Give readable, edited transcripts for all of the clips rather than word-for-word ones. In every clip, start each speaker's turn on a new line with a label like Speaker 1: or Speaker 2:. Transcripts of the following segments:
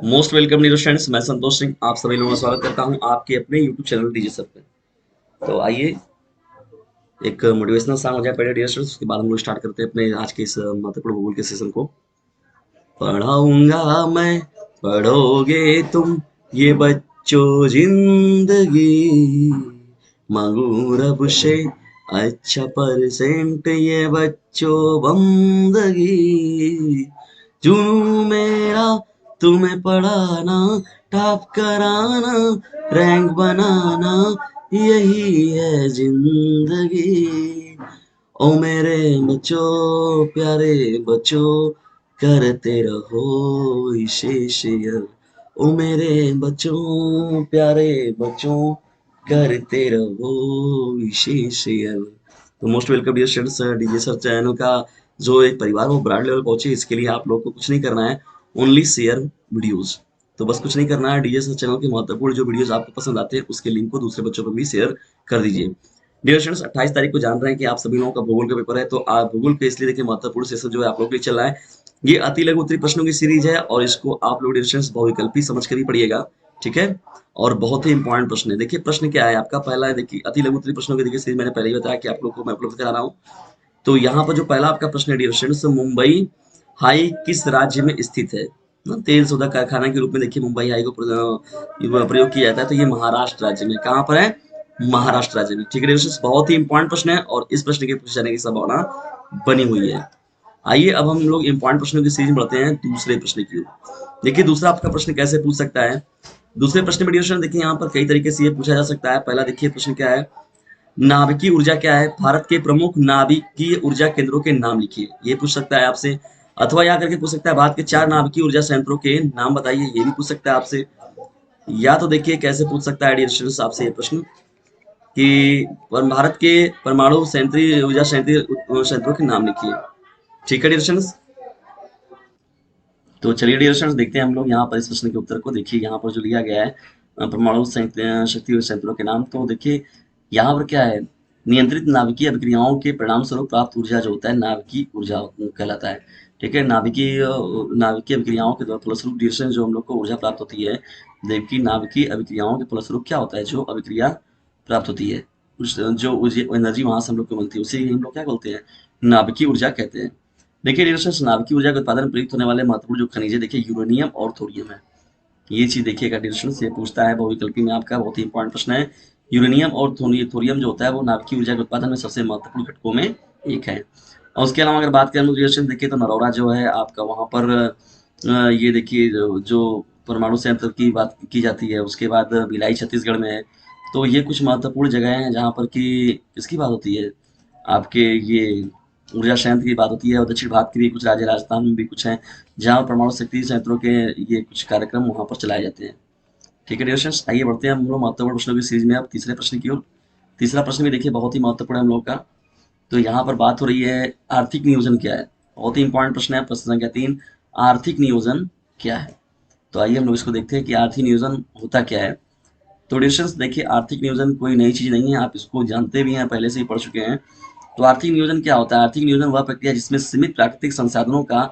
Speaker 1: Most welcome dear students, मैं संतोष सिंह आप सभी लोगों का स्वागत करता हूं आपके अपने यूट्यूब चैनल डीजे सर पे। तो आइए एक मोटिवेशनल सॉन्ग हो जाए पहले डियर स्टूडेंट्स, उसके बाद हम लोग स्टार्ट करते हैं अपने आज के इस महत्वपूर्ण भूगोल के सेशन को। पढ़ाऊंगा मैं, पढ़ोगे तुम, ये बच्चों जिंदगी, मांगू रब से अच्छा परसेंट, ये बच्चों बंदगी, जुनून मेरा तुम्हें पढ़ाना, टॉप कराना, रैंक बनाना, यही है जिंदगी। ओ मेरे बच्चों, प्यारे बच्चों, करते रहो इसे शेयर। ओ मेरे बच्चों, प्यारे बच्चों, करते रहो इसे शेयर। तो most welcome dear students, DJ sir channel का जो एक परिवार वो ब्रांड लेवल पहुंचे, इसके लिए आप लोग को कुछ नहीं करना है, ओनली शेयर वीडियोस। तो बस कुछ नहीं करना है, डीजे सर चैनल के महत्वपूर्ण जो वीडियोस आपको पसंद आते हैं उसके लिंक को दूसरे बच्चों को भी शेयर कर दीजिए। डियर स्टूडेंट्स, 28 तारीख को जान रहे हैं कि आप सभी लोगों का भूगोल का पेपर है, तो आप भूगोल के इसलिए देखिए महत्वपूर्ण सेशन जो है आप लोग के लिए चल रहा है। ये अति लघु उत्तरीय प्रश्नों की सीरीज है और इसको आप लोग डियर स्टूडेंट्स बहुविकल्पी समझ कर ही पढ़िएगा, ठीक है। और बहुत ही इंपॉर्टेंट प्रश्न है। देखिए प्रश्न क्या है आपका, पहला है देखिए अति लघु उत्तरीय प्रश्नों की देखिए सीरीज मैंने पहले ही बताया कि आप लोग को मैं उपलब्ध करा रहा हूँ। तो यहाँ पर जो पहला आपका प्रश्न है डियर स्टूडेंट्स, मुंबई हाई किस राज्य में स्थित है? तेल सोधा कारखाना के रूप में देखिए मुंबई हाई को प्रयोग किया जाता है, तो ये महाराष्ट्र राज्य में, कहाँ पर है? महाराष्ट्र राज्य में, ठीक है डियर स्टूडेंट्स। बहुत ही इंपॉर्टेंट प्रश्न है और इस प्रश्न के पूछे जाने की संभावना बनी हुई है। आइए अब हम लोग इंपॉर्टेंट प्रश्नों की सीरीज में बढ़ते हैं दूसरे प्रश्न की ओर। देखिए दूसरा आपका प्रश्न कैसे पूछ सकता है। दूसरे प्रश्न में डियर स्टूडेंट देखिए यहाँ पर कई तरीके से ये पूछा जा सकता है। पहला देखिए प्रश्न क्या है, नाभिकीय ऊर्जा क्या है? भारत के प्रमुख नाभिकीय ऊर्जा केंद्रों के नाम लिखिए, ये पूछ सकता है आपसे। अथवा या करके पूछ सकता है भारत के 4 नाभिकीय ऊर्जा संयंत्रों के नाम बताइए, ये भी पूछ सकता है आपसे। या तो देखिए कैसे पूछ सकता है डियर स्टूडेंट्स आपसे ये प्रश्न कि भारत के परमाणु संयंत्रीय ऊर्जा संयंत्रों के नाम लिखिए, ठीक है डियर स्टूडेंट्स। तो चलिए डियर स्टूडेंट्स देखते हैं हम लोग यहाँ पर इस प्रश्न के उत्तर को। देखिए यहाँ पर जो लिया गया है परमाणु शक्ति संयंत्रों के नाम, तो देखिए यहाँ पर क्या है, नियंत्रित नाभिकीय अभिक्रियाओं के परिणाम स्वरूप प्राप्त ऊर्जा जो होता है नाभिकीय ऊर्जा कहलाता है, ठीक है। नाभिकीय अभिक्रियाओं के द्वारा फलस्वरूप डियर स्टूडेंट्स जो हम लोग को ऊर्जा प्राप्त होती है, जबकि नाभिकीय अभिक्रियाओं के फलस्वरूप क्या होता है, जो अभिक्रिया प्राप्त होती है, जो एनर्जी वहां से हम लोग को मिलती है उसे हम लोग क्या बोलते हैं, नाभिकीय ऊर्जा कहते हैं। देखिए डियर स्टूडेंट्स, नाभिकीय ऊर्जा के उत्पादन में प्रयुक्त होने वाले महत्वपूर्ण जो खनिज है देखिए यूरेनियम और थोरियम है। ये चीज देखिएगा डियर स्टूडेंट्स, ये पूछता है बहुविकल्पी में आपका, बहुत ही इंपॉर्टेंट प्रश्न है। यूरेनियम और थोरियम जो होता है वो नाभिकीय ऊर्जा के उत्पादन में सबसे महत्वपूर्ण घटकों में एक है। और उसके अलावा अगर बात करें डियर स्टूडेंट्स देखिए तो नरौरा जो है आपका वहां पर ये देखिए जो परमाणु संयंत्र की बात की जाती है, उसके बाद भिलाई छत्तीसगढ़ में है। तो ये कुछ महत्वपूर्ण जगह हैं जहाँ पर कि इसकी बात होती है, आपके ये ऊर्जा संयंत्र की बात होती है। और दक्षिण भारत के भी कुछ राज्य, राजस्थान में भी कुछ हैं जहाँ परमाणु शक्ति संयंत्रों के ये कुछ कार्यक्रम वहां पर चलाए जाते हैं, ठीक है डियर स्टूडेंट्स। आइए बढ़ते हैं हम लोग महत्वपूर्ण प्रश्नों की सीरीज में अब तीसरे प्रश्न की ओर। तीसरा प्रश्न भी देखिए बहुत ही महत्वपूर्ण है हम लोग का। तो यहाँ पर बात हो रही है आर्थिक नियोजन क्या है, बहुत ही इंपॉर्टेंट प्रश्न है। प्रश्न संख्या 3, आर्थिक नियोजन क्या है? तो आइए हम लोग इसको देखते हैं कि आर्थिक नियोजन होता क्या है। तो डियर स्टूडेंट्स देखिए आर्थिक नियोजन कोई नई चीज नहीं है, आप इसको जानते भी हैं, पहले से ही पढ़ चुके हैं। तो आर्थिक नियोजन क्या होता है? आर्थिक नियोजन वह प्रक्रिया जिसमें सीमित प्राकृतिक संसाधनों का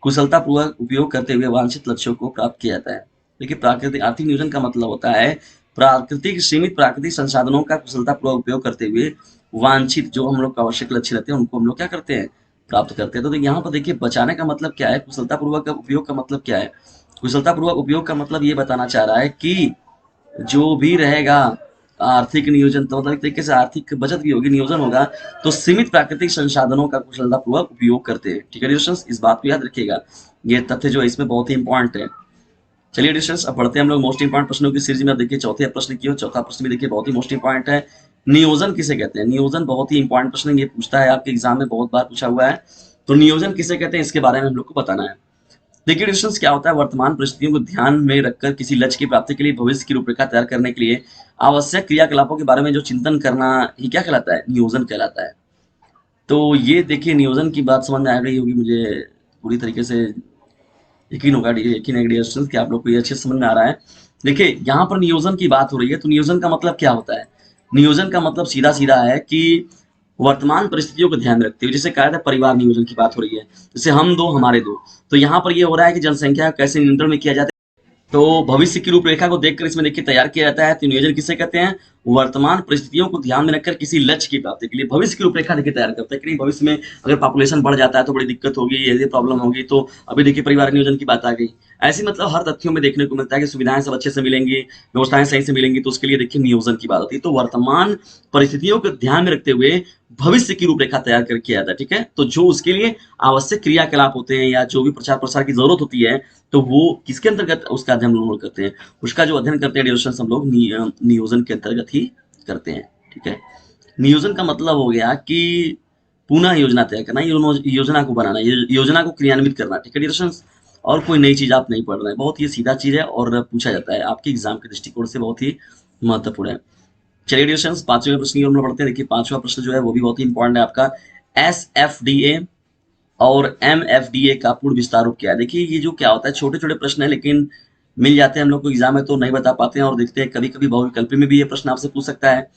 Speaker 1: कुशलतापूर्वक उपयोग करते हुए वांछित लक्ष्यों को प्राप्त किया जाता है। देखिए प्राकृतिक आर्थिक नियोजन का मतलब होता है सीमित प्राकृतिक संसाधनों का कुशलतापूर्वक उपयोग करते हुए वांछित जो हम लोग का आवश्यक लक्ष्य रहते हैं उनको हम लोग क्या करते हैं, प्राप्त करते हैं। तो यहाँ पर देखिए बचाने का मतलब क्या है, कुशलतापूर्वक का उपयोग का मतलब क्या है? कुशलतापूर्वक उपयोग का मतलब ये बताना चाह रहा है कि जो भी रहेगा आर्थिक नियोजन, तो मतलब एक तरीके से आर्थिक बचत भी होगी, नियोजन होगा, तो सीमित प्राकृतिक संसाधनों का कुशलतापूर्वक उपयोग करते हैं, ठीक है डिस्टेंस, इस बात को याद रखिएगा। ये तथ्य जो है इसमें बहुत ही इंपॉर्टेंट है। चलिए डिस्टेंस अब बढ़ते हैं हम लोग मोस्ट इंपॉर्टेंट प्रश्नों की सीरीज में। अब देखिए चौथे प्रश्न की, चौथा प्रश्न भी देखिए बहुत ही मोस्ट इंपॉर्टेंट है। नियोजन किसे कहते हैं? नियोजन बहुत ही इंपॉर्टेंट प्रश्न, ये पूछता है आपके एग्जाम में, बहुत बार पूछा हुआ है। तो नियोजन किसे कहते हैं इसके बारे में हम लोग को बताना है। देखिए डिस्टेंस क्या होता है, वर्तमान परिस्थितियों को ध्यान में रखकर किसी लक्ष्य की प्राप्ति के लिए भविष्य की रूपरेखा तैयार करने के लिए आवश्यक क्रियाकलापों के बारे में जो चिंतन करना ही क्या कहलाता है, नियोजन कहलाता है। तो ये देखिए नियोजन की बात समझ में आ गई होगी मुझे, पूरी तरीके से यकीन होगा, यकीन है डिस्टेंस कि आप लोग को ये अच्छे से समझ में आ रहा है। देखिए यहाँ पर नियोजन की बात हो रही है, तो नियोजन का मतलब क्या होता है? नियोजन का मतलब सीधा सीधा है कि वर्तमान परिस्थितियों को ध्यान रखते हुए, जैसे कहा था परिवार नियोजन की बात हो रही है, जैसे हम दो हमारे दो, तो यहाँ पर ये हो रहा है कि जनसंख्या कैसे नियंत्रण में किया जाता है, तो भविष्य की रूपरेखा को देखकर इसमें देखिए तैयार किया जाता है। तो नियोजन किसे कहते हैं? वर्तमान परिस्थितियों को ध्यान में रखकर किसी लक्ष्य की प्राप्ति के लिए भविष्य की रूपरेखा देखिए तैयार करता है कि नहीं, भविष्य में अगर पॉपुलेशन बढ़ जाता है तो बड़ी दिक्कत होगी, ये प्रॉब्लम होगी, तो अभी देखिए परिवार नियोजन की बात आ गई। ऐसी मतलब हर तथ्यों में देखने को मिलता है कि सुविधाएं सब अच्छे से मिलेंगी, व्यवस्थाएं सही से मिलेंगी, तो उसके लिए देखिए नियोजन की बात होती है। तो वर्तमान परिस्थितियों को ध्यान में रखते हुए भविष्य की रूपरेखा तैयार कर किया जाता है, ठीक है। तो जो उसके लिए आवश्यक क्रियाकलाप होते हैं या जो भी प्रचार प्रसार की जरूरत होती है, तो वो किसके अंतर्गत उसका अध्ययन हम लोग करते हैं? उसका जो अध्ययन करते हैं ड्यूरेशन हम लोग नियोजन के अंतर्गत ही करते हैं, ठीक है। नियोजन का मतलब हो गया कि पुनः योजना तैयार करना, योजना को बनाना, योजना को क्रियान्वित करना, ठीक है ड्यूरेशन। और कोई नई चीज आप नहीं पढ़ रहे हैं, बहुत ही सीधा चीज है और पूछा जाता है आपके एग्जाम के दृष्टिकोण से, बहुत ही महत्वपूर्ण है। चलिए डियर, पांचवें प्रश्न की ओर हम लोग बढ़ते हैं। देखिए पांचवा प्रश्न जो है वो भी बहुत ही इंपॉर्टेंट है आपका। SFDA और MFDA का पूर्ण विस्तार रूप क्या है? देखिए ये जो क्या होता है, छोटे छोटे प्रश्न है लेकिन मिल जाते हैं हम लोग को एग्जाम में, तो नहीं बता पाते हैं। और देखते हैं कभी कभी बहुविकल्पी में भी ये प्रश्न आपसे पूछ सकता है,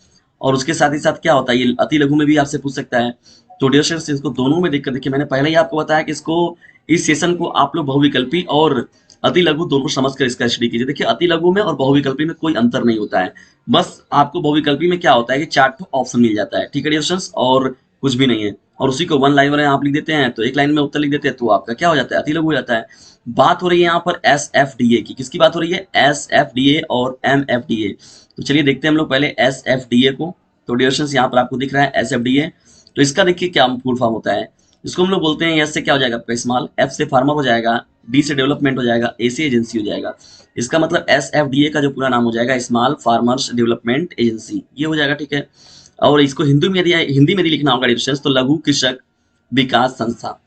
Speaker 1: और उसके साथ ही साथ क्या होता है, ये अति लघु में भी आपसे पूछ सकता है। तो डियर स्टूडेंट्स, इसको दोनों में देखकर देखिए, मैंने पहले ही आपको बताया कि इसको, इस सेशन को आप लोग बहुविकल्पी और अति लघु दोनों समझकर इसका स्टडी कीजिए। देखिए अति लघु में और बहुविकल्पी में कोई अंतर नहीं होता है, बस आपको बहुविकल्पी में क्या होता है कि 4 ऑप्शन मिल जाता है, ठीक है डियर स्टूडेंट्स, और कुछ भी नहीं है। और उसी को वन लाइनर आप लिख देते हैं, तो एक लाइन में उत्तर लिख देते हैं, तो आपका क्या हो जाता है, अति लघु हो जाता है। बात हो रही है यहाँ पर SFDA की, किसकी बात हो रही है? SFDA और MFDA। तो चलिए देखते हैं हम लोग पहले SFDA को। तो डियर स्टूडेंट्स, यहाँ पर आपको दिख रहा है SFDA। तो इसका देखिए क्या फुल फॉर्म होता है, इसको हम लोग बोलते हैं, एस से क्या हो जाएगा आपका स्मॉल, एफ से फार्मर हो जाएगा, डी से डेवलपमेंट हो जाएगा, ए से एजेंसी हो जाएगा। इसका मतलब SFDA का जो पूरा नाम हो जाएगा स्मॉल फार्मर्स डेवलपमेंट एजेंसी, ये हो जाएगा, ठीक है। और इसको हिंदी में यदि लिखना होगा डिस्टेंस, तो लघु कृषक विकास संस्था,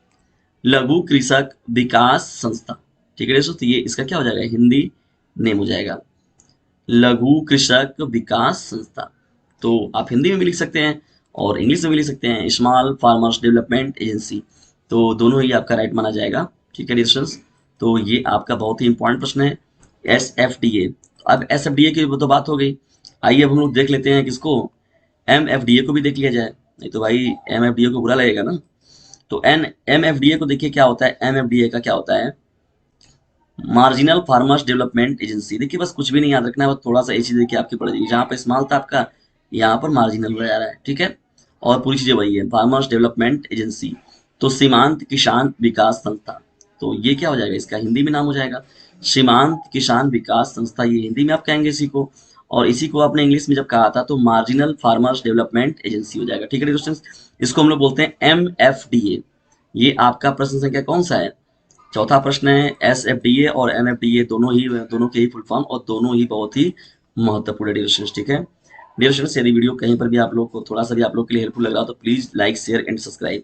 Speaker 1: लघु कृषक विकास संस्था, ठीक है दोस्तों। तो ये इसका क्या हो जाएगा, हिंदी नेम हो जाएगा, लघु कृषक विकास संस्था। तो आप हिंदी में भी लिख सकते हैं और इंग्लिश में भी लिख सकते हैं, स्मॉल फार्मर्स डेवलपमेंट एजेंसी। तो दोनों ही आपका राइट माना जाएगा, ठीक है डिस्टेंस। तो ये आपका बहुत ही इंपॉर्टेंट प्रश्न है, SFDA। अब SFDA की तो बात हो गई, आइए अब हम लोग देख लेते हैं किसको, MFDA को भी देख लिया जाए, नहीं तो भाई MFDA को बुरा लगेगा ना। तो MFDA को देखिए क्या होता है, MFDA का क्या होता है, मार्जिनल फार्मर्स डेवलपमेंट एजेंसी। देखिए बस कुछ भी नहीं याद रखना है, बस थोड़ा सा ये चीज देखिए आपकी पड़ जाएगी, जहाँ पे स्मॉल था आपका, यहाँ पर मार्जिनल रह रहा है, ठीक है। और पूरी चीजें वही है, फार्मर्स डेवलपमेंट एजेंसी। तो सीमांत किसान विकास संस्था, तो ये क्या हो जाएगा, इसका हिंदी में नाम हो जाएगा सीमांत किसान विकास संस्था, ये हिंदी में आप कहेंगे इसी को। और इसी को आपने इंग्लिश में जब कहा था तो मार्जिनल फार्मर्स डेवलपमेंट एजेंसी हो जाएगा, ठीक है दोस्तों। इसको हम लोग बोलते हैं MFDA। ये आपका प्रश्न संख्या कौन सा है, चौथा प्रश्न है। SFDA और MFDA दोनों के ही फुल फॉर्म, और दोनों ही बहुत ही महत्वपूर्ण डियर स्टूडेंट्स, ठीक है। डियर स्टूडेंट्स, यदि वीडियो कहीं पर भी आप लोग को थोड़ा सा भी आप लोग के लिए हेल्पफुल लग रहा हो तो please like share and subscribe,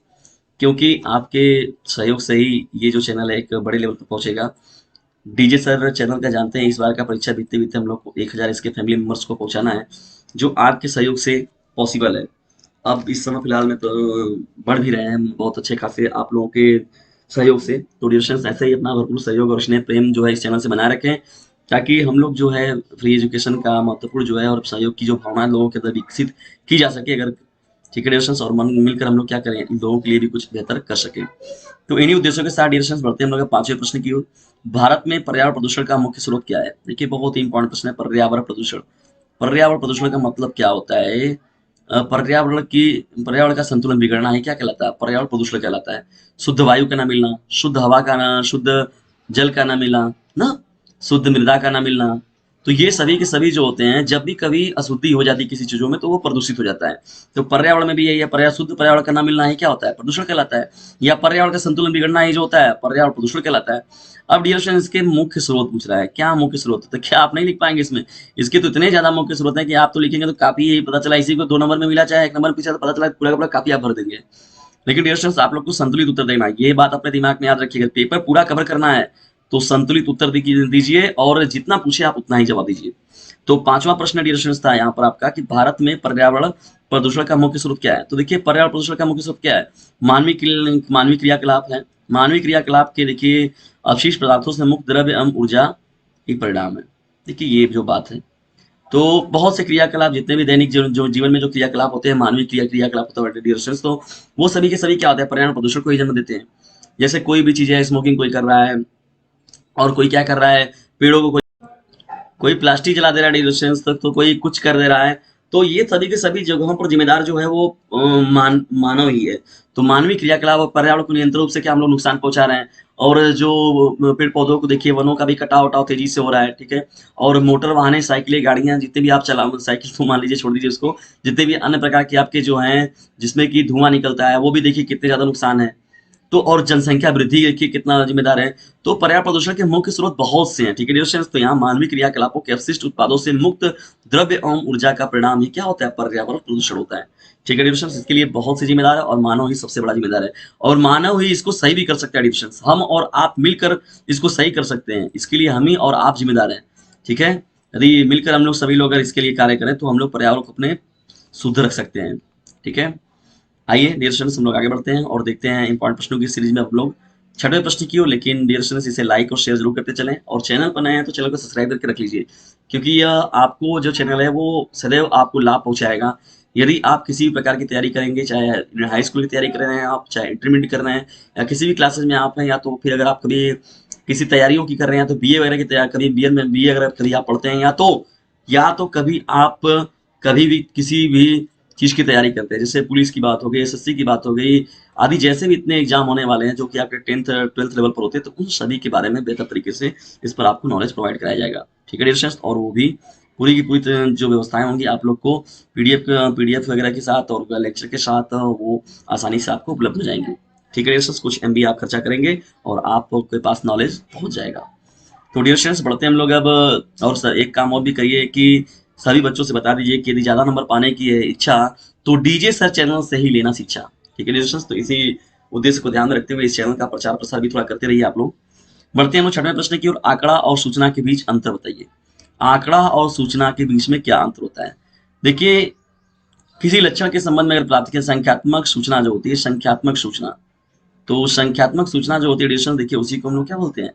Speaker 1: क्योंकि आपके सहयोग से ही ये जो चैनल है एक बड़े लेवल पर पहुंचेगा। डीजे सर चैनल का जानते हैं, इस बार का परीक्षा बीतते बीतते हम लोग को 1000 इसके फैमिली मेंबर्स को पहुंचाना है, जो आपके सहयोग से पॉसिबल है। अब इस समय फिलहाल में तो बढ़ भी रहे हैं हम बहुत अच्छे खासे आप लोगों के सहयोग से। तो डिस्टेंस ऐसे ही अपना भरपूर सहयोग और स्नेह प्रेम जो है इस चैनल से बनाए रखें, ताकि हम लोग जो है फ्री एजुकेशन का महत्वपूर्ण जो है और सहयोग की जो भावना है लोगों के अंदर विकसित की जा सके, अगर, ठीक है डिस्टेंस, और मन मिलकर हम लोग क्या करें, लोगों के लिए भी कुछ बेहतर कर सके। तो इन्हीं उद्देश्यों के साथ डिस्टेंस बढ़ते हैं हम लोग पांचवें प्रश्न की ओर। भारत में पर्यावरण प्रदूषण का मुख्य स्रोत क्या है? देखिए बहुत ही इंपॉर्टेंट प्रश्न है, पर्यावरण प्रदूषण। पर्यावरण प्रदूषण का मतलब क्या होता है, पर्यावरण का संतुलन बिगड़ना ही क्या कहलाता है, पर्यावरण प्रदूषण कहलाता है। शुद्ध वायु का ना मिलना, शुद्ध हवा का ना, शुद्ध जल का ना मिलना, ना शुद्ध मृदा का ना मिलना, तो ये सभी के सभी जो होते हैं, जब भी कभी अशुद्धि हो जाती है किसी चीजों में तो वो प्रदूषित हो जाता है। तो पर्यावरण में भी यही है, शुद्ध पर्यावरण का ना मिलना ही क्या होता है, प्रदूषण कहलाता है। या पर्यावरण का संतुलन बिगड़ना ही जो होता है पर्यावरण प्रदूषण कहलाता है। अब डियर फ्रेंड्स, इसके मुख्य स्रोत पूछ रहा है, क्या मुख्य स्रोत है, तो क्या आप नहीं लिख पाएंगे इसमें? इसके तो इतने ज्यादा मुख्य स्रोत हैं कि आप तो लिखेंगे तो काफी यही पता चला, इसी को 2 नंबर में मिला, चाहे 1 नंबर पीछे, तो पता चला पूरा का पूरा काफी आप भर देंगे। लेकिन डियर स्टूडेंट्स, आप लोग को संतुलित उत्तर देना है, ये बात अपने दिमाग में याद रखिएगा। पेपर पूरा कवर करना है तो संतुलित उत्तर दीजिए, और जितना पूछे आप उतना ही जवाब दीजिए। तो पांचवा प्रश्न डियर स्टूडेंट्स था यहाँ पर आपका कि भारत में पर्यावरण प्रदूषण का मुख्य स्रोत क्या है? तो देखिए पर्यावरण प्रदूषण का मुख्य स्रोत क्या है, मानवीय क्रियाकलाप है। मानवीय क्रियाकलाप के देखिए अवशिष्ट पदार्थों से मुक्त द्रव्य एवं ऊर्जा ही परिणाम है। देखिए ये जो बात है, तो बहुत से क्रियाकलाप जितने भी दैनिक जीवन में जो क्रियाकलाप होते हैं, मानवीय क्रियाकलाप होता है डियर स्टूडेंट्स, तो वो सभी के सभी क्या होते हैं, पर्यावरण प्रदूषण को ही जन्म देते हैं। जैसे कोई भी चीज है, स्मोकिंग कोई कर रहा है और कोई क्या कर रहा है, पेड़ों को कोई प्लास्टिक जला दे रहा है डिस्टेंस तक, तो कोई कुछ कर दे रहा है। तो ये सभी के सभी जगहों पर जिम्मेदार जो है वो मानव ही है। तो मानवीय क्रियाकलाप और पर्यावरण को निरंतर रूप से क्या हम लोग नुकसान पहुंचा रहे हैं। और जो पेड़ पौधों को देखिए, वनों का भी कटाव उटाव तेजी से हो रहा है, ठीक है। और मोटर वाहने, साइकिलें, गाड़ियां जितने भी आप चला, साइकिल तो मान लीजिए, छोड़ दीजिए उसको, जितने भी अन्य प्रकार के आपके जो हैं जिसमें कि धुआं निकलता है, वो भी देखिए कितने ज्यादा नुकसान है। तो और जनसंख्या वृद्धि देखिए कितना जिम्मेदार है। तो पर्यावरण प्रदूषण के मुख्य स्रोत बहुत से हैं, ठीक है डियर फ्रेंड्स। तो यहाँ मानवीय क्रियाकलापों के अवशिष्ट उत्पादों से मुक्त द्रव्य एवं ऊर्जा का परिणाम ही क्या होता है, पर्यावरण प्रदूषण होता है, ठीक है डियर फ्रेंड्स। इसके लिए बहुत से जिम्मेदार है और मानव ही सबसे बड़ा जिम्मेदार है। और मानव ही इसको सही भी कर सकता है डियर फ्रेंड्स। हम और आप मिलकर इसको सही कर सकते हैं, इसके लिए हम ही और आप जिम्मेदार हैं, ठीक है। यदि मिलकर हम लोग सभी लोग अगर इसके लिए कार्य करें तो हम लोग पर्यावरण को अपने शुद्ध रख सकते हैं, ठीक है। आइए डियर स्टूडेंट्स, हम लोग आगे बढ़ते हैं और देखते हैं इंपॉर्टेंट प्रश्नों की सीरीज में हम लोग छठवें प्रश्न की ओर। लेकिन डियर स्टूडेंट्स, इसे लाइक और शेयर जरूर करते चलें, और चैनल पर नए हैं तो चैनल को सब्सक्राइब करके रख लीजिए, क्योंकि यह आपको जो चैनल है वो सदैव आपको लाभ पहुंचाएगा। यदि आप किसी भी प्रकार की तैयारी करेंगे, चाहे हाई स्कूल की तैयारी कर रहे हैं आप, चाहे इंटरमीडिएट कर रहे हैं, या किसी भी क्लासेज में आप हैं, या तो फिर अगर आप कभी किसी तैयारियों की कर रहे हैं, तो बीए वगैरह की तैयारी, कभी बीए अगर कभी आप पढ़ते हैं, या तो कभी आप कभी भी किसी भी चीज की तैयारी करते हैं, जैसे पुलिस की बात हो गई, एसएससी की बात हो गई, आदि जैसे भी इतने एग्जाम होने वाले हैं जो कि आपके 10th 12th लेवल पर होते हैं, तो उन सभी के बारे में बेहतर तरीके से इस पर आपको नॉलेज प्रोवाइड कराया जाएगा, ठीक है डियर फ्रेंड्स। और वो भी पूरी की पूरी जो व्यवस्थाएं होंगी आप लोग को पीडीएफ वगैरह के साथ और लेक्चर के साथ वो आसानी से आपको उपलब्ध हो जाएंगे, ठीक है डियर फ्रेंड्स। कुछ एमबी आप खर्चा करेंगे और आपके पास नॉलेज पहुंच जाएगा। तो डियर स्टूडेंट्स, बढ़ते हैं हम लोग अब। और सर एक काम और भी करिए कि सभी बच्चों से बता दीजिए कि यदि ज्यादा नंबर पाने की है इच्छा, तो डीजे सर चैनल से ही लेना शिक्षा, ठीक है डियर स्टूडेंट्स। तो इसी उद्देश्य को ध्यान में रखते हुए इस चैनल का प्रचार प्रसार भी थोड़ा करते रहिए आप लोग। बढ़ते हैं हम लोग छठवें प्रश्न की ओर। आंकड़ा और सूचना के बीच अंतर बताइए। आंकड़ा और सूचना के बीच में क्या अंतर होता है। देखिए, किसी लक्षण के संबंध में अगर प्राप्त किया, संख्यात्मक सूचना जो होती है, संख्यात्मक सूचना, तो संख्यात्मक सूचना जो होती है एडिशन, देखिए उसी को हम लोग क्या बोलते हैं,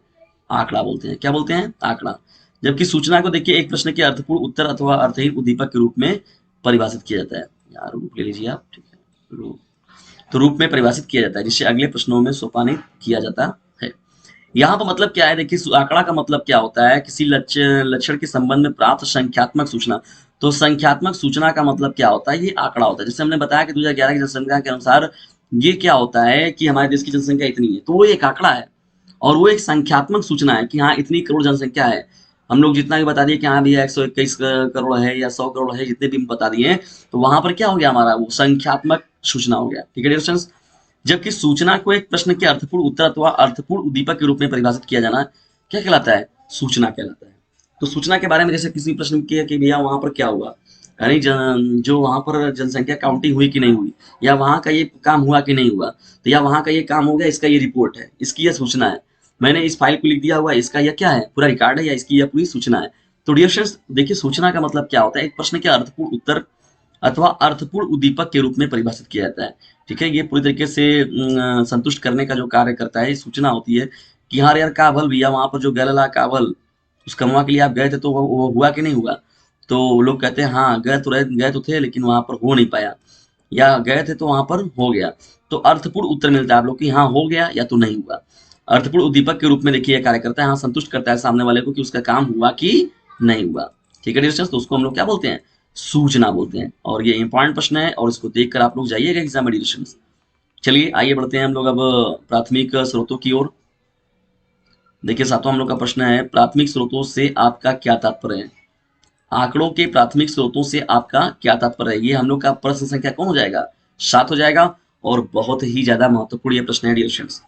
Speaker 1: आंकड़ा बोलते हैं। क्या बोलते हैं, आंकड़ा। जबकि सूचना को देखिए एक प्रश्न के अर्थपूर्ण उत्तर अथवा अर्थहीन उद्दीपक के रूप में परिभाषित किया जाता है। यार रूप ले लीजिए आप, ठीक है, रूप। तो रूप में परिभाषित किया जाता है जिससे अगले प्रश्नों में सोपानित किया जाता है। यहाँ पर मतलब क्या है, देखिए आंकड़ा का मतलब क्या होता है, किसी लक्षण के संबंध में प्राप्त संख्यात्मक सूचना। तो संख्यात्मक सूचना का मतलब क्या होता है, ये आंकड़ा होता है। जैसे हमने बताया कि 2011 की जनसंख्या के अनुसार ये क्या होता है कि हमारे देश की जनसंख्या इतनी है, तो वो एक आंकड़ा है और वो एक संख्यात्मक सूचना है कि हाँ इतनी करोड़ जनसंख्या है। हम लोग जितना भी बता दिए कि हाँ भैया 121 करोड़ है या 100 करोड़ है, जितने भी बता दिए, तो वहां पर क्या हो गया, हमारा वो संख्यात्मक सूचना हो गया, ठीक है डियर फ्रेंड्स। जबकि सूचना को एक प्रश्न के अर्थपूर्ण उत्तर अथवा अर्थपूर्ण उद्दीपक के रूप में परिभाषित किया जाना क्या कहलाता है, सूचना कहलाता है। तो सूचना के बारे में जैसे किसी प्रश्न किया कि भैया वहां पर क्या हुआ, यानी जो वहां पर जनसंख्या काउंटिंग हुई कि नहीं हुई, या वहां का ये काम हुआ कि नहीं हुआ, तो या वहां का ये काम हो गया, इसका ये रिपोर्ट है, इसकी यह सूचना है, मैंने इस फाइल को लिख दिया हुआ, इसका यह क्या है, पूरा रिकॉर्ड है, या इसकी यह पूरी सूचना है। तो डियर फ्रेंड्स, देखिए सूचना का मतलब क्या होता है, एक प्रश्न के अर्थपूर्ण उत्तर अथवा अर्थपूर्ण उद्दीपक के रूप में परिभाषित किया जाता है, ठीक है। ये पूरी तरीके से संतुष्ट करने का जो कार्य करता है, ये सूचना होती है कि हाँ यार काबल भैया वहां पर जो गैलला काबल उस कमवा के लिए आप गए थे, तो वो हुआ कि नहीं हुआ। तो लोग कहते हैं हाँ गए तो थे लेकिन वहां पर हो नहीं पाया, या गए थे तो वहां पर हो गया। तो अर्थपूर्ण उत्तर मिलता है आप लोग कि हाँ हो गया या तो नहीं हुआ। अर्थपूर्ण उद्दीपक के रूप में देखिए कार्य करता है, हाँ संतुष्ट करता है सामने वाले को कि उसका काम हुआ कि नहीं हुआ, ठीक है डिस्टेंस। तो उसको हम लोग क्या बोलते हैं, सूचना बोलते हैं। और ये इंपॉर्टेंट प्रश्न है और इसको देखकर आप लोग जाइएगा एग्जाम एडिशन। चलिए आइए बढ़ते हैं हम लोग अब प्राथमिक स्रोतों की ओर। देखिए सातवां हम लोग का प्रश्न है, प्राथमिक स्रोतों से आपका क्या तात्पर्य है। आंकड़ों के प्राथमिक स्रोतों से आपका क्या तात्पर्य है, ये हम लोग का प्रश्न संख्या कौन हो जाएगा, 7 हो जाएगा। और बहुत ही ज्यादा महत्वपूर्ण ये प्रश्न है डियर स्टूडेंट्स।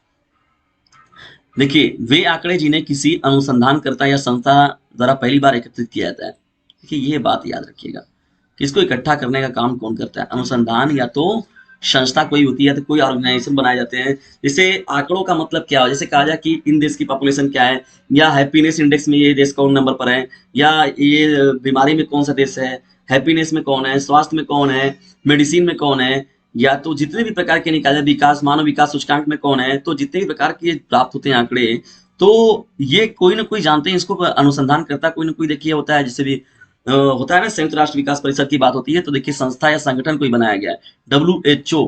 Speaker 1: देखिए, वे आंकड़े जिन्हें किसी अनुसंधानकर्ता या संस्था द्वारा पहली बार एकत्रित किया जाता है। देखिए ये बात याद रखिएगा कि इसको इकट्ठा करने का काम कौन करता है, अनुसंधान या तो संस्था कोई होती है, तो कोई ऑर्गेनाइजेशन बनाए जाते हैं। जैसे आंकड़ों का मतलब क्या हो, जैसे कहा जाए कि इन देश की पॉपुलेशन क्या है, या हैप्पीनेस इंडेक्स में ये देश कौन नंबर पर है, या ये बीमारी में कौन सा देश है, हैप्पीनेस में कौन है, स्वास्थ्य में कौन है, मेडिसिन में कौन है, या तो जितने भी प्रकार के निकाले विकास, मानव विकास सूचकांक में कौन है, तो जितने भी प्रकार के प्राप्त होते हैं आंकड़े, तो ये कोई ना कोई जानते हैं इसको, अनुसंधान करता कोई ना कोई देखिए होता है। जैसे भी होता है ना, संयुक्त राष्ट्र विकास परिषद की बात होती है, तो देखिए संस्था या संगठन कोई बनाया गया है, WHO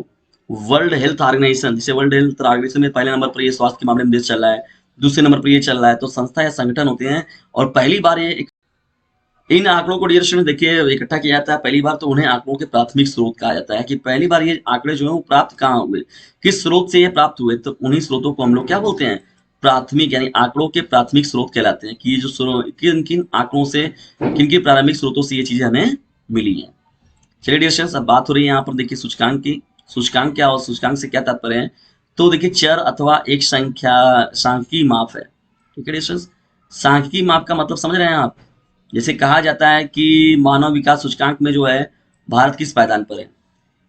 Speaker 1: वर्ल्ड हेल्थ ऑर्गेनाइजेशन। जैसे वर्ल्ड हेल्थ ऑर्गेनाइजेशन में पहले नंबर पर ये स्वास्थ्य के मामले में देश चल रहा है, दूसरे नंबर पर ये चल रहा है, तो संस्था या संगठन होते हैं। और पहली बार ये इन आंकड़ों को डियर स्टूडेंट देखिए इकट्ठा किया जाता है पहली बार, तो उन्हें आंकड़ों के प्राथमिक स्रोत कहा जाता है कि पहली बार ये आंकड़े जो है वो प्राप्त कहाँ हुए, किस स्रोत से ये प्राप्त हुए, तो उन्हीं स्रोतों को हम लोग क्या बोलते हैं, प्राथमिक, यानी आंकड़ों के प्राथमिक स्रोत कहलाते हैं कि ये जो किन किन आंकड़ों से, किन किन प्रारंभिक स्रोतों से ये चीजें हमें मिली हैं। चलिए डियर स्टूडेंट्स, अब बात हो रही है यहाँ पर देखिए सूचकांक की। सूचकांक क्या और सूचकांक से क्या तात्पर्य है, तो देखिए चर अथवा एक संख्या सांख्यिकीय माप है। ठीक है डियर स्टूडेंट्स, सांख्यिकीय माप का मतलब समझ रहे हैं आप। जैसे कहा जाता है कि मानव विकास सूचकांक में जो है भारत किस पायदान पर है,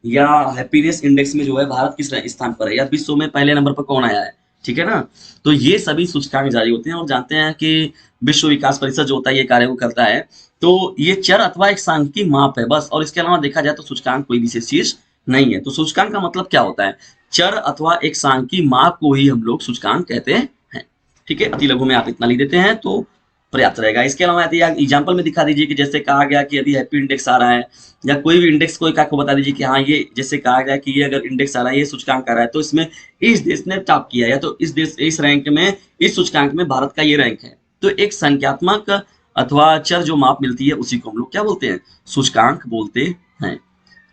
Speaker 1: या हैप्पीनेस इंडेक्स में जो है भारत किस स्थान पर है, या विश्व में पहले नंबर पर कौन आया है। ठीक है ना, तो ये सभी सूचकांक जारी होते हैं और जानते हैं कि विश्व विकास परिषद जो होता है ये कार्य को करता है। तो ये चर अथवा एक सांख्यिकीय माप है बस, और इसके अलावा देखा जाए तो सूचकांक कोई विशेष चीज नहीं है। तो सूचकांक का मतलब क्या होता है, चर अथवा एक सांख्यिकीय माप को ही हम लोग सूचकांक कहते हैं। ठीक है, अति लघु में आप इतना लिख देते हैं तो पर्याप्त रहेगा। इसके अलावा यदि आप एग्जाम्पल में दिखा दीजिए कि जैसे कहा गया कि अभी हैप्पी इंडेक्स आ रहा है, या कोई भी इंडेक्स को एक आपको बता दीजिए कि हाँ ये जैसे कहा गया कि ये अगर इंडेक्स आ रहा है, ये सूचकांक आ रहा है, तो इसमें इस देश ने टॉप किया, या तो इस देश इस रैंक में, इस सूचकांक में भारत का ये रैंक है। तो एक संख्यात्मक अथवा चर जो माप मिलती है उसी को हम लोग क्या बोलते हैं, सूचकांक बोलते हैं।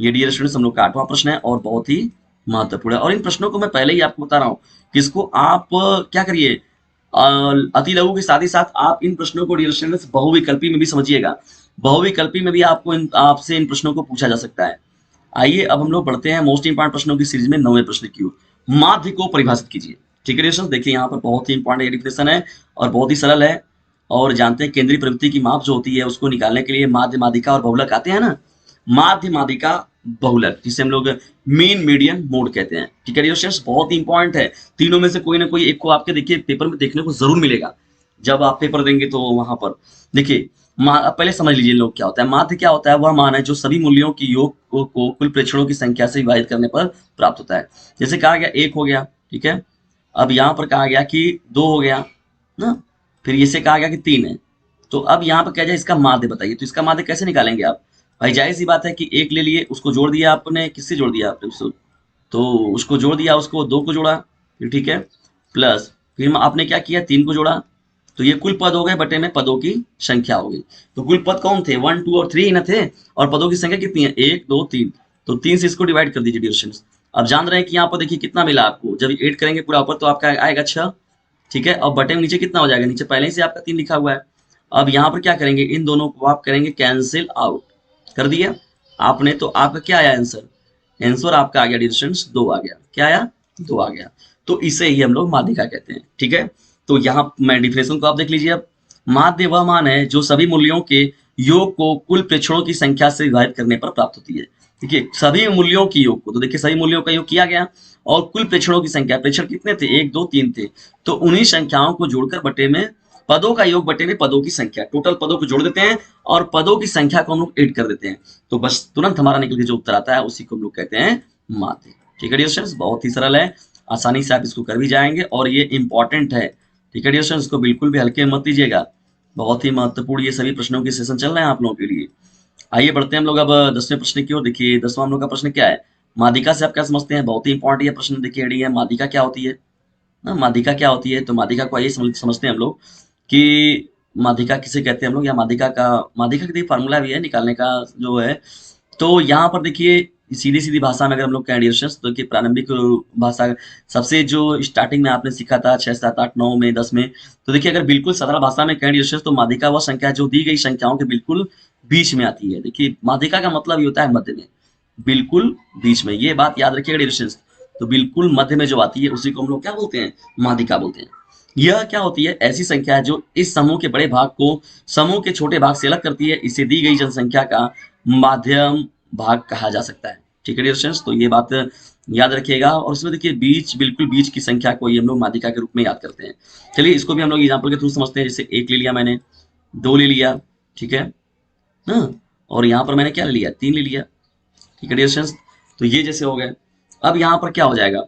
Speaker 1: ये डियर स्टूडेंट्स हम लोग का 8वां प्रश्न है और बहुत ही महत्वपूर्ण है। और इन प्रश्नों को मैं पहले ही आपको बता रहा हूँ कि इसको आप क्या करिए, अति लघु के साथ ही साथ आप इन प्रश्नों को डियर स्टूडेंट्स बहुविकल्पी में भी समझिएगा। बहुविकल्पी में भी आपको आपसे इन प्रश्नों को पूछा जा सकता है। आइए अब हम लोग बढ़ते हैं मोस्ट इंपॉर्टेंट प्रश्नों की सीरीज में 9वें प्रश्न की ओर। माध्य को परिभाषित कीजिए। ठीक है डियर, देखिए यहाँ पर बहुत ही इंपॉर्टेंट डिफिनेशन है और बहुत ही सरल है। और जानते हैं केंद्रीय प्रवृत्ति की माप जो होती है उसको निकालने के लिए माध्य, माध्यिका और बहुलक आते हैं ना। माध्य, माध्यिका, बहुलक, जिसे हम लोग मीन, मीडियन, मोड कहते हैं। ठीक है डियर, बहुत ही इंपॉर्टेंट है। तीनों में से कोई ना कोई एक को आपके देखिए पेपर में देखने को जरूर मिलेगा जब आप पेपर देंगे। तो वहां पर देखिए पहले समझ लीजिए लोग क्या होता है। माध्य क्या होता है, वह मान है जो सभी मूल्यों की योग को कुल प्रेक्षणों की संख्या से विभाजित करने पर प्राप्त होता है। जैसे कहा गया 1 हो गया, ठीक है। अब यहाँ पर कहा गया कि 2 हो गया ना, फिर इसे कहा गया कि 3 है। तो अब यहाँ पर क्या जाए, इसका माध्य बताइए। तो इसका माध्य कैसे निकालेंगे आप, भाई जाहिर सी बात है कि 1 ले लिए, उसको जोड़ दिया आपने, किससे जोड़ दिया आपने उसको, तो उसको जोड़ दिया, उसको 2 को जोड़ा, फिर ठीक है, प्लस फिर आपने क्या किया 3 को जोड़ा, तो ये कुल पद हो गए बटे में पदों की संख्या हो गई। तो कुल पद कौन थे, 1 2 और 3 ही ना थे, और पदों की संख्या कितनी है, 1 2 3। तो 3 से इसको डिवाइड कर दीजिए डियर। अब जान रहे हैं कि यहाँ पर देखिए कितना मिला आपको, जब 8 करेंगे पूरा ऊपर तो आपका आएगा 6। ठीक है, और बटे में नीचे कितना हो जाएगा, नीचे पहले ही से आपका 3 लिखा हुआ है। अब यहाँ पर क्या करेंगे, इन दोनों को आप करेंगे कैंसिल आउट, कर दिया आपने, तो आपका क्या आया आंसर, आंसर आपका आ गया डिस्टेंस 2 आ गया। क्या आया, 2 आ गया। तो इसे ही हम लोग माध्यिका कहते हैं। ठीक है, तो यहाँ मैं डिफिनेशन को आप देख लीजिए। अब माध्य वह मान है जो सभी मूल्यों के योग को कुल प्रेक्षणों की संख्या से विभाजित करने पर प्राप्त होती है। देखिए सभी मूल्यों की योग को, तो देखिए सभी मूल्यों का योग किया गया और कुल प्रेक्षणों की संख्या, प्रेक्षण कितने थे, 1 2 3 थे, तो उन्हीं संख्याओं को जोड़कर बटे में पदों का योग बटे में पदों की संख्या, टोटल पदों को जोड़ देते हैं और पदों की संख्या को हम लोग ऐड कर देते हैं। तो बस तुरंत हमारा निकल के जो उत्तर आता है उसी को हम लोग कहते हैं माध्य। ठीक है डियर स्टूडेंट्स, बहुत ही सरल है, आसानी से आप इसको कर भी जाएंगे और ये इंपॉर्टेंट है। ठीक है डियर स्टूडेंट्स, इसको बिल्कुल भी हल्के मत लीजिएगा, बहुत ही महत्वपूर्ण ये सभी प्रश्नों के सेशन चल रहे हैं आप लोगों के लिए। आइए बढ़ते हैं हम लोग अब 10वें प्रश्न की ओर। देखिए 10वां हम लोग का प्रश्न क्या है, माध्यिका से आप क्या समझते हैं, बहुत ही इंपॉर्टेंट ये प्रश्न देखिए रेडी है। माध्यिका क्या होती है ना, माध्यिका क्या होती है, तो माध्यिका को आइए समझते हैं हम लोग कि माध्यिका किसे कहते हैं हम लोग, या माध्यिका का फार्मूला भी है निकालने का जो है। तो यहाँ पर देखिए सीधी सीधी भाषा में अगर हम लोग कहें डिस्टेंस, तो कि प्रारंभिक भाषा सबसे जो स्टार्टिंग में आपने सीखा था 6 7 8 9 में 10 में, तो देखिए अगर बिल्कुल सरल भाषा में कहें डिस्टेंस, तो माध्यिका वह संख्या जो दी गई संख्याओं के बिल्कुल बीच में आती है। देखिए माध्यिका का मतलब ये होता है मध्य में, बिल्कुल बीच में, ये बात याद रखिएगा डिस्टेंस। तो बिल्कुल मध्य में जो आती है उसी को हम लोग क्या बोलते हैं, माध्यिका बोलते हैं। यह क्या होती है, ऐसी संख्या है जो इस समूह के बड़े भाग को समूह के छोटे भाग से अलग करती है। इसे दी गई जनसंख्या का माध्यम भाग कहा जा सकता है। ठीक है डियर स्टूडेंट्स, तो ये बात याद रखिएगा। और इसमें देखिए बीच, बिल्कुल बीच की संख्या को ये हम लोग माध्यिका के रूप में याद करते हैं। चलिए इसको भी हम लोग एग्जाम्पल के थ्रू समझते हैं। जैसे 1 ले लिया मैंने, 2 ले लिया, ठीक है ना, और यहाँ पर मैंने क्या ले लिया, 3 ले लिया। ठीक है डियर स्टूडेंट्स, तो ये जैसे हो गए। अब यहाँ पर क्या हो जाएगा,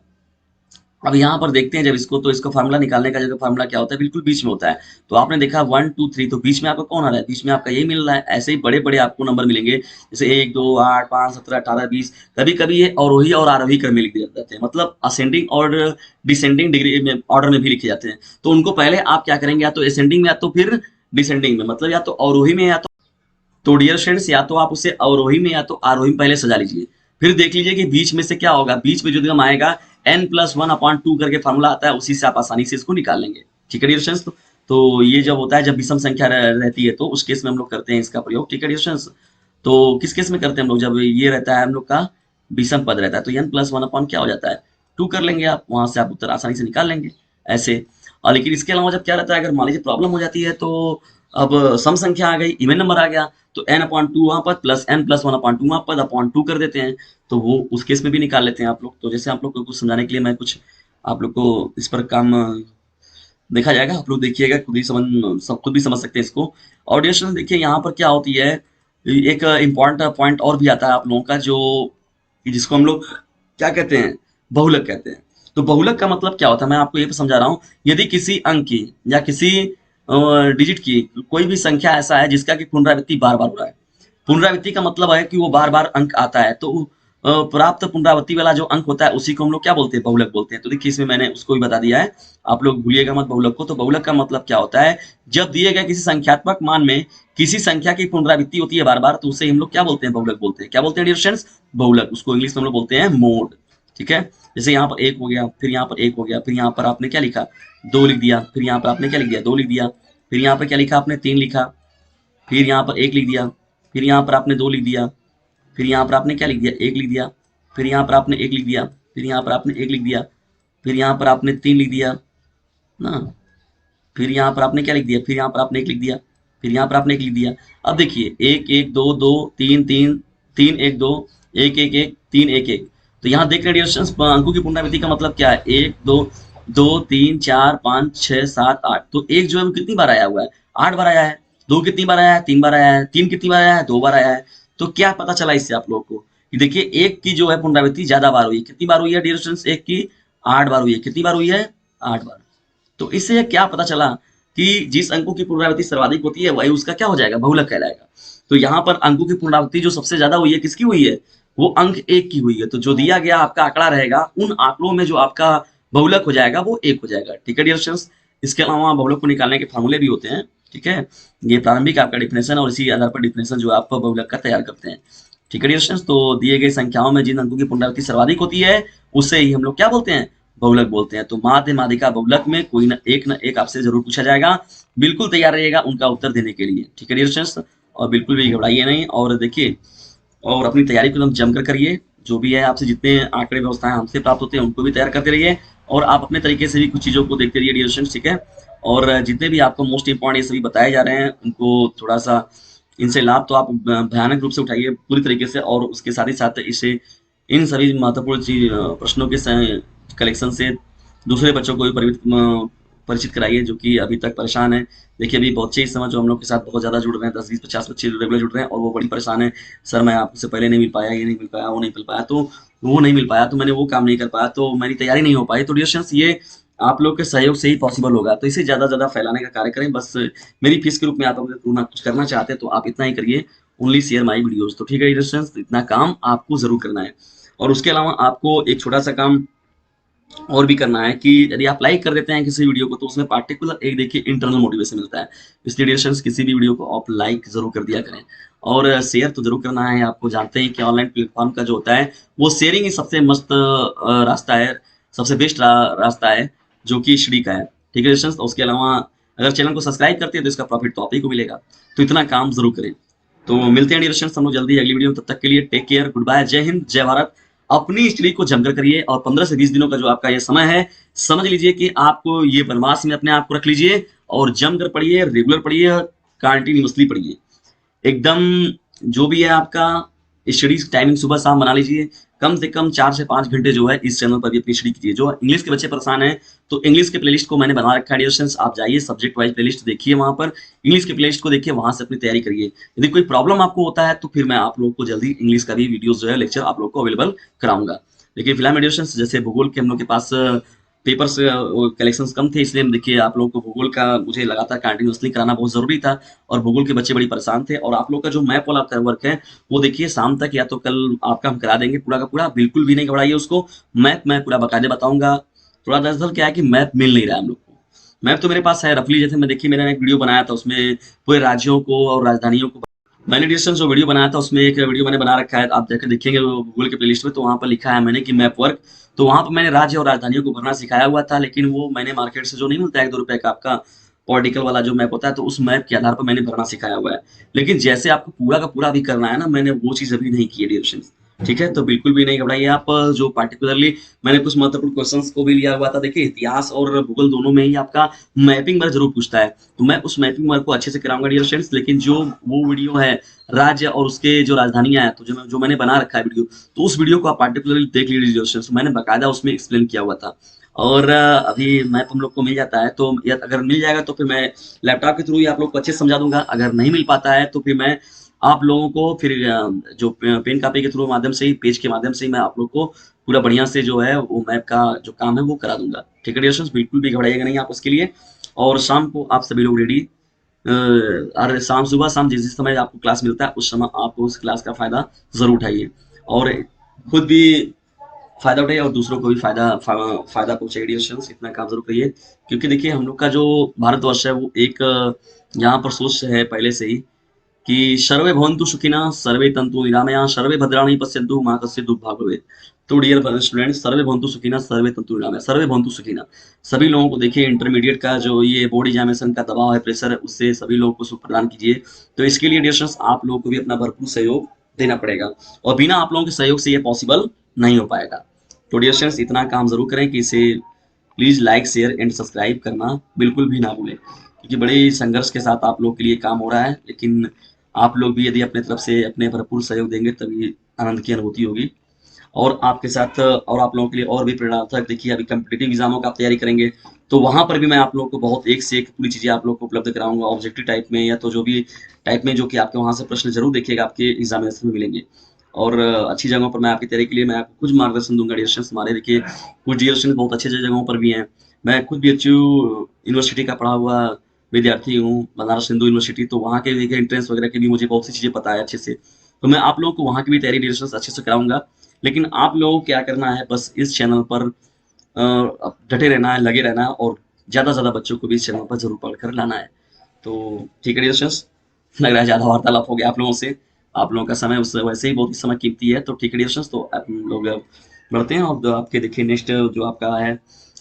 Speaker 1: अब यहाँ पर देखते हैं जब इसको, तो इसका फार्मूला निकालने का जो फार्मूला क्या होता है, बिल्कुल बीच में होता है। तो आपने देखा 1 2 3, तो बीच में आपका कौन आ रहा है, बीच में आपका यही मिल रहा है। ऐसे ही बड़े बड़े आपको नंबर मिलेंगे, जैसे 1 2 8 5 17 18 20। कभी कभी ये अवरोही और आरोही क्रम में लिख दिए जाते हैं, मतलब असेंडिंग और डिसेंडिंग डिग्री में ऑर्डर में भी लिखे जाते हैं। तो उनको पहले आप क्या करेंगे, या तो असेंडिंग में या तो फिर डिसेंडिंग में, मतलब या तो अवरोही में या तो तो डियर फ्रेंड्स, या तो आप उसे अवरोही में या तो आरोही में पहले सजा लीजिए, फिर देख लीजिए कि बीच में से क्या होगा। बीच में जो नियम आएगा n+1/2 करके फॉर्मूला आता है, उसी से आप आसानी से इसको निकाल लेंगे। ठीक है डियर फ्रेंड्स, तो ये जब होता है, जब विषम संख्या रहती है तो उस केस में हम लोग करते हैं इसका प्रयोग। ठीक है डियर फ्रेंड्स, तो किस केस में करते हैं हम लोग, जब ये रहता है हम लोग का विषम पद रहता है, तो n+1 अपॉन क्या हो जाता है 2 कर लेंगे आप, वहां से आप उत्तर आसानी से निकाल लेंगे ऐसे। और लेकिन इसके अलावा जब क्या रहता है, अगर मान लीजिए प्रॉब्लम हो जाती है, तो अब सम संख्या आ गई, इवन नंबर आ गया, तो n/2 वहां पर प्लस n+1/2 वहां पर अपॉन 2 कर देते हैं, तो वो उस केस में भी निकाल लेते हैं आप लोग। तो जैसे आप लोग को कुछ समझाने के लिए मैं कुछ आप लोग को इस पर काम देखा जाएगा, आप लोग देखिएगा, खुद ही समझ सब खुद भी समझ सकते हैं इसको। और डियर स्टूडेंट देखिए यहाँ पर क्या होती है, एक इम्पॉर्टेंट पॉइंट और भी आता है आप लोगों का, जो जिसको हम लोग क्या कहते हैं, बहुलक कहते हैं। तो बहुलक का मतलब क्या होता है, मैं आपको ये समझा रहा हूँ। यदि किसी अंक की या किसी डिजिट की कोई भी संख्या ऐसा है जिसका कि पुनरावृत्ति बार बार हो रहा है, पुनरावृत्ति का मतलब है कि वो बार बार अंक आता है, तो प्राप्त पुनरावृत्ति वाला जो अंक होता है उसी को हम लोग क्या बोलते हैं, बहुलक बोलते हैं। तो देखिए इसमें मैंने उसको भी बता दिया है, आप लोग भूलिएगा मत बहुलक को। तो बहुलक का मतलब क्या होता है, जब दिए गए किसी संख्यात्मक मान में किसी संख्या की पुनरावृत्ति होती है बार बार, तो उसे हम लोग क्या बोलते हैं, बहुलक बोलते हैं। क्या बोलते हैं डियर फ्रेंड्स, बहुलक। उसको इंग्लिश में हम लोग बोलते हैं मोड। ठीक है, जैसे यहाँ पर एक हो गया, फिर यहाँ पर एक हो गया, फिर यहाँ पर आपने क्या लिखा, दो लिख दिया, फिर यहाँ पर आपने क्या लिख दिया, दो लिख दिया, फिर यहाँ पर क्या लिखा आपने, तीन लिखा, फिर यहाँ पर एक लिख दिया, फिर यहाँ पर आपने दो लिख दिया, फिर यहाँ पर आपने क्या लिख दिया, एक लिख दिया, फिर यहाँ पर आपने एक लिख दिया, फिर यहाँ पर आपने एक लिख दिया, फिर यहाँ पर आपने तीन लिख दिया ना, फिर यहाँ पर आपने क्या लिख दिया, फिर यहाँ पर आपने एक लिख दिया, फिर यहाँ पर आपने एक लिख दिया। अब देखिए एक एक दो दो तीन तीन, तीन एक दो, एक एक एक, तीन एक एक। तो यहाँ देख रहे हैं डियर स्टूडेंट्स, अंकों की पुनरावृत्ति का मतलब क्या है, एक दो, दो तीन चार पाँच छः सात आठ। तो एक जो है वो कितनी बार आया हुआ है, 8 बार आया है। दो कितनी बार आया है, 3 बार आया है। तीन कितनी बार आया है, 2 बार आया है। तो क्या पता चला इससे आप लोगों को कि देखिए एक की जो है पुनरावृत्ति ज्यादा बार हुई है। कितनी बार हुई है डियर स्टूडेंट्स, एक की 8 बार हुई है। कितनी बार हुई है, 8 बार। तो इससे क्या पता चला कि जिस अंकों की पुनरावृत्ति सर्वाधिक होती है वही उसका क्या हो जाएगा, बहुलक कहलाएगा। तो यहाँ पर अंकों की पुनरावृत्ति जो सबसे ज्यादा हुई है, किसकी हुई है, वो अंक एक की हुई है। तो जो दिया गया आपका आंकड़ा रहेगा, उन आंकड़ों में जो आपका बहुलक हो जाएगा वो एक हो जाएगा। ठीक है डियर स्टूडेंट्स, इसके अलावा बहुलक को निकालने के फार्मूले भी होते हैं। ठीक है, ये प्रारंभिक आपका डिफिनेशन और इसी आधार पर डिफिनेशन जो आप बहुलक का तैयार करते हैं। ठीक है डियर स्टूडेंट्स, तो दिए गए संख्याओं में जिन अंकों की पुनरावृत्ति सर्वाधिक होती है उसे ही हम लोग क्या बोलते हैं, बहुलक बोलते हैं। तो माध्य माध्यिका बहुलक में कोई ना एक आपसे जरूर पूछा जाएगा, बिल्कुल तैयार रहिएगा उनका उत्तर देने के लिए। ठीक है डियर स्टूडेंट्स, और बिल्कुल भी घबराइए नहीं, और देखिए और अपनी तैयारी को एकदम जमकर करिए। जो भी है आपसे जितने आंकड़े व्यवस्थाएं हमसे प्राप्त होते हैं उनको भी तैयार करते रहिए, और आप अपने तरीके से भी कुछ चीज़ों को देखते रहिए डियर स्टूडेंट्स। ठीक है, और जितने भी आपको मोस्ट इंपॉर्टेंट ये सभी बताए जा रहे हैं उनको थोड़ा सा इनसे लाभ तो आप भयानक रूप से उठाइए पूरी तरीके से, और उसके साथ ही साथ इसे इन सभी महत्वपूर्ण प्रश्नों के कलेक्शन से दूसरे बच्चों को भी परिचित कराइए जो कि अभी तक परेशान है। देखिए अभी बच्चे इस समय जो हम लोग के साथ बहुत ज़्यादा जुड़ रहे हैं, 10 20 50 बच्चे रेगुलर जुड़ रहे हैं, और वो बड़ी परेशान है, सर मैं आपसे पहले नहीं मिल पाया, ये नहीं मिल पाया, वो नहीं मिल पाया, तो वो नहीं मिल पाया, तो मैंने वो काम नहीं कर पाया, तो मेरी तैयारी नहीं हो पाई। तो डियर स्टूडेंट्स, ये आप लोग के सहयोग से ही पॉसिबल होगा, तो इसे ज़्यादा से ज़्यादा फैलाने का कार्य करें। बस मेरी फीस के रूप में आप अगर कुछ करना चाहते हैं तो आप इतना ही करिए, ओनली शेयर माई वीडियोज़। तो ठीक है डियर स्टूडेंट्स, इतना काम आपको ज़रूर करना है। और उसके अलावा आपको एक छोटा सा काम और भी करना है कि यदि आप लाइक कर देते हैं किसी वीडियो को, तो उसमें पार्टिकुलर एक देखिए इंटरनल मोटिवेशन मिलता है। इसलिए डियर स्टूडेंट्स, किसी भी वीडियो को आप लाइक जरूर कर दिया करें, और शेयर तो जरूर करना है। आपको जानते हैं कि ऑनलाइन प्लेटफॉर्म का जो होता है वो शेयरिंग ही सबसे मस्त रास्ता है, सबसे बेस्ट रास्ता है जो कि श्री का है। ठीक है डियर, उसके अलावा अगर चैनल को सब्सक्राइब करते हैं तो इसका प्रॉफिट तो आप ही को मिलेगा। तो इतना काम जरूर करें। तो मिलते हैं डियर, हम लोग जल्दी अगली वीडियो में, तब तक के लिए टेक केयर, गुड बाय, जय हिंद, जय भारत। अपनी स्टडी को जमकर करिए, और 15 से 20 दिनों का जो आपका ये समय है, समझ लीजिए कि आपको ये वनवास में अपने आप को रख लीजिए, और जमकर पढ़िए, रेगुलर पढ़िए, कंटिन्यूअसली पढ़िए एकदम। जो भी है आपका स्टडी टाइमिंग सुबह शाम बना लीजिए, कम से कम 4 से 5 घंटे जो है इस चैनल पर भी अपनी स्टडी कीजिए। जो इंग्लिश के बच्चे परेशान हैं, तो इंग्लिश के प्लेलिस्ट को मैंने बना रखा है डियर स्टूडेंट्स, आप जाइए सब्जेक्ट वाइज प्लेलिस्ट देखिए, वहां पर इंग्लिश के प्लेलिस्ट को देखिए, वहां से अपनी तैयारी करिए। यदि कोई प्रॉब्लम आपको होता है तो फिर मैं आप लोग को जल्दी इंग्लिश का भी वीडियो जो है लेक्चर आप लोग को अवेलेबल कराऊंगा। लेकिन फिलहाल डियर स्टूडेंट्स, जैसे भूगोल के हम लोग के पास पेपर्स कलेक्शंस कम थे, इसलिए देखिए आप लोगों को भूगोल का मुझे लगातार कंटिन्यूअसली कराना बहुत जरूरी था, और भूगोल के बच्चे बड़ी परेशान थे। और आप लोग का जो मैप वाला वर्क है वो देखिए शाम तक या तो कल आपका हम करा देंगे पूरा का पूरा, बिल्कुल भी नहीं घबराइए उसको। मैप मैं पूरा बकायदे बताऊंगा। थोड़ा दरअसल क्या है कि मैप मिल नहीं रहा है हम लोग को। मैप तो मेरे पास है रफली, जैसे मैं देखिए मैंने एक वीडियो बनाया था उसमें पूरे राज्यों को और राजधानियों को मैंने डिस्टेंस जो वीडियो बनाया था उसमें एक वीडियो मैंने बना रखा है, आप जाकर देखेंगे गूगल के प्लेलिस्ट में, तो वहाँ पर लिखा है मैंने कि मैप वर्क। तो वहाँ पर मैंने राज्य और राजधानियों को भरना सिखाया हुआ था, लेकिन वो मैंने मार्केट से जो नहीं मिलता है 1-2 रुपए का आपका पॉलिटिकल वाला जो मैप होता है, तो उस मैप के आधार पर मैंने भरना सिखाया हुआ है। लेकिन जैसे आपको पूरा का पूरा भी करना है ना, मैंने वो चीज़ अभी नहीं की है डिस्टेंस। ठीक है, तो बिल्कुल भी नहीं घबराइए आप। जो पार्टिकुलरली मैंने कुछ महत्वपूर्ण क्वेश्चंस को भी लिया हुआ था। देखिए इतिहास और भूगोल दोनों में ही आपका मैपिंग वर्क जरूर पूछता है, तो मैं उस मैपिंग वर्क को अच्छे से कराऊंगा डियर स्टूडेंट्स। लेकिन जो वो वीडियो है राज्य और उसके जो राजधानियां हैं, तो जो मैंने बना रखा है वीडियो, तो उस वीडियो को आप पार्टिकुलरली देख लीजिए डियर स्टूडेंट्स, मैंने बकायदा उसमें एक्सप्लेन किया हुआ था। और अभी मैप हम लोग को मिल जाता है, तो या अगर मिल जाएगा तो फिर मैं लैपटॉप के थ्रू ही आप लोग को अच्छे से समझा दूंगा। अगर नहीं मिल पाता है तो फिर मैं आप लोगों को फिर जो पेन कापी के थ्रू माध्यम से ही, पेज के माध्यम से ही मैं आप लोग को पूरा बढ़िया से जो है वो मैप का जो काम है वो करा दूंगा। ठीक है डियर स्टूडेंट्स, बिल्कुल भी घबराइएगा नहीं आप उसके लिए। और शाम को आप सभी लोग रेडी, और शाम सुबह शाम जिस जिस समय आपको क्लास मिलता है उस समय आप उस क्लास का फायदा जरूर उठाइए, और खुद भी फायदा उठाइए और दूसरों को भी फायदा पहुंचाइए डियर स्टूडेंट्स। इतना काम जरूर करिए, क्योंकि देखिए हम लोग का जो भारतवर्ष है वो एक यहाँ पर सोच है पहले से ही कि सर्वे भवन्तु सुखिनः, सर्वे तन्तु निरामया, सर्वे भद्राणि पश्यन्तु मा कश्चित् दुर्भाग्यो भवेत्। तो डियर स्टूडेंट, सर्वे भवन्तु सुखिनः, सर्वे तन्तु निरामया, सर्वे भवन्तु सुखिनः। सभी लोगों को देखिए इंटरमीडिएट का जो ये बोर्ड एग्जामिनेशन का दबाव है, प्रेशर है, उससे सभी लोगों को सुख प्रदान कीजिए। तो इसके लिए डियर स्टूडेंट्स आप लोगों को भी अपना भरपूर सहयोग देना पड़ेगा, और बिना आप लोगों के सहयोग से ये पॉसिबल नहीं हो पाएगा। तो डियर स्टूडेंट्स इतना काम जरूर करें कि इसे please like share and subscribe करना बिल्कुल भी ना भूलें, क्योंकि बड़े संघर्ष के साथ आप लोग के लिए काम हो रहा है। लेकिन आप लोग भी यदि अपने तरफ से अपने भरपूर सहयोग देंगे तभी आनंद की अनुभूति होगी। और आपके साथ और आप लोगों के लिए और भी प्रेरणादायक, देखिए अभी कम्पिटिटिव एग्जामों का आप तैयारी करेंगे, तो वहां पर भी मैं आप लोगों को बहुत एक से एक पूरी चीजें आप लोग को उपलब्ध कराऊंगा, ऑब्जेक्टिव टाइप में या तो जो भी टाइप में, जो कि आपके वहां से प्रश्न जरूर देखिएगा आपके एग्जामिनेशन में मिलेंगे। और अच्छी जगहों पर मैं आपकी तैयारी के लिए मैं आपको कुछ मार्गदर्शन दूंगा डियर। हमारे देखिए कुछ डियर बहुत अच्छी अच्छी जगहों पर भी हैं। मैं खुद भी एच यूनिवर्सिटी का पढ़ा हुआ विद्यार्थी हूँ, बनारस हिंदू यूनिवर्सिटी, तो वहाँ के देखिए एंट्रेंस वगैरह की भी मुझे बहुत सी चीज़ें पता है अच्छे से। तो मैं आप लोगों को वहाँ की भी तैयारी डियर अच्छे से कराऊंगा। लेकिन आप लोगों को क्या करना है, बस इस चैनल पर डटे रहना है, लगे रहना है, और ज़्यादा से ज़्यादा बच्चों को भी इस चैनल पर जरूर पढ़कर लाना है। तो ठीक है डियर, लग रहा है ज़्यादा वार्तालाप हो गया आप लोगों से। आप लोगों का समय उस वैसे ही बहुत ही समय कीमती है। तो ठीक है डियर, तो आप लोग बढ़ते हैं, और आपके देखिए नेक्स्ट जो आपका है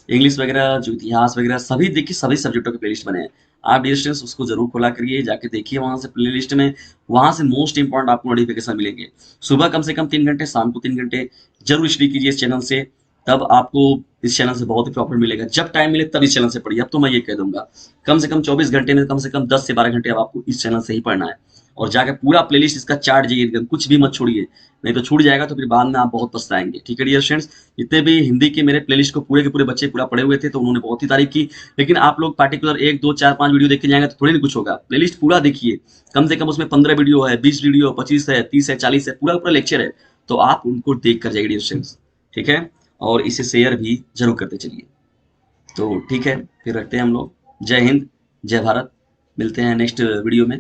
Speaker 1: इंग्लिश वगैरह, जो इतिहास वगैरह, सभी देखिए सभी सब्जेक्टों के प्लेलिस्ट बने हैं। आप डियर स्टूडेंट्स उसको जरूर खोला करिए, जाके देखिए वहां से प्लेलिस्ट में। वहां से मोस्ट इंपॉर्टेंट आपको नोटिफिकेशन मिलेंगे। सुबह कम से कम 3 घंटे, शाम को 3 घंटे जरूर स्टडी कीजिए इस चैनल से। तब आपको इस चैनल से बहुत ही प्रॉफिट मिलेगा। जब टाइम मिले तब इस चैनल से पढ़िए। अब तो मैं ये कह दूंगा कम से कम 24 घंटे में कम से कम 10 से 12 घंटे अब आपको इस चैनल से ही पढ़ना है। और जाकर पूरा प्लेलिस्ट इसका चार्ट जाइए एकदम, कुछ भी मत छोड़िए, नहीं तो छूट जाएगा तो फिर बाद में आप बहुत पछताएंगे। ठीक है डियर फ्रेंड्स, जितने भी हिंदी के मेरे प्लेलिस्ट को पूरे के पूरे बच्चे पूरा पढ़े हुए थे तो उन्होंने बहुत ही तारीफ की। लेकिन आप लोग पार्टिकुलर 1 2 4 5 वीडियो देख के जाएंगे तो थोड़ी ना कुछ होगा। प्लेलिस्ट पूरा देखिए, कम से कम उसमें 15 वीडियो है, 20 वीडियो, 25 है, 30 है, 40 है, पूरा पूरा लेक्चर है। तो आप उनको देख कर जाइए डियर फ्रेंड्स। ठीक है, और इसे शेयर भी जरूर करते चलिए। तो ठीक है, फिर रखते हैं हम लोग। जय हिंद, जय भारत। मिलते हैं नेक्स्ट वीडियो में।